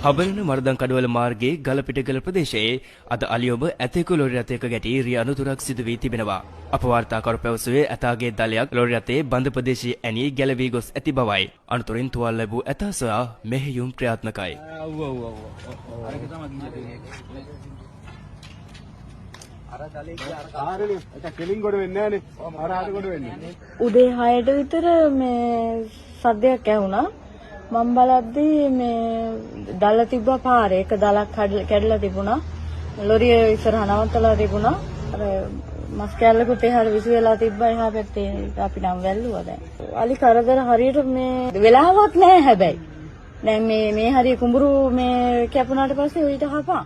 හබරණ මර්දන් කඩවල මාර්ගයේ ගලපිටගල ප්‍රදේශයේ අද අලියොබ ඇතෙකු ලොරි රථයක ගැටි රිය අනතුරක් සිදු වී තිබෙනවා. අප වාර්තාකරු පැවසුවේ ඇතාගේ දලයක් ලොරි රථයේ බඳ ප්‍රදේශයේ ඇනී ගැලවී ගොස් ඇති බවයි. අනතුරින් තුවාල ලැබූ ඇතා සොයා මෙහෙයුම් ක්‍රියාත්මකයි. උදේ 6ට විතර මේ සද්දයක් ඇහුණා. මම බලද්දී මේ දල තිබ්බ පාරේ එක දලක් කැඩලා තිබුණා. ලොරිය ඉස්සරහ නවත්තලා තිබුණා. අර මස් කැල්ලකුත් එහාට විසි වෙලා තිබ්බා එහා පැත්තේ අපි නම් වැල්ලුවා දැන්. අලි කරදර හරියට මේ වෙලාවක් නැහැ හැබැයි. දැන් මේ හරිය කුඹුරු මේ කැපුණාට පස්සේ ඊට හපා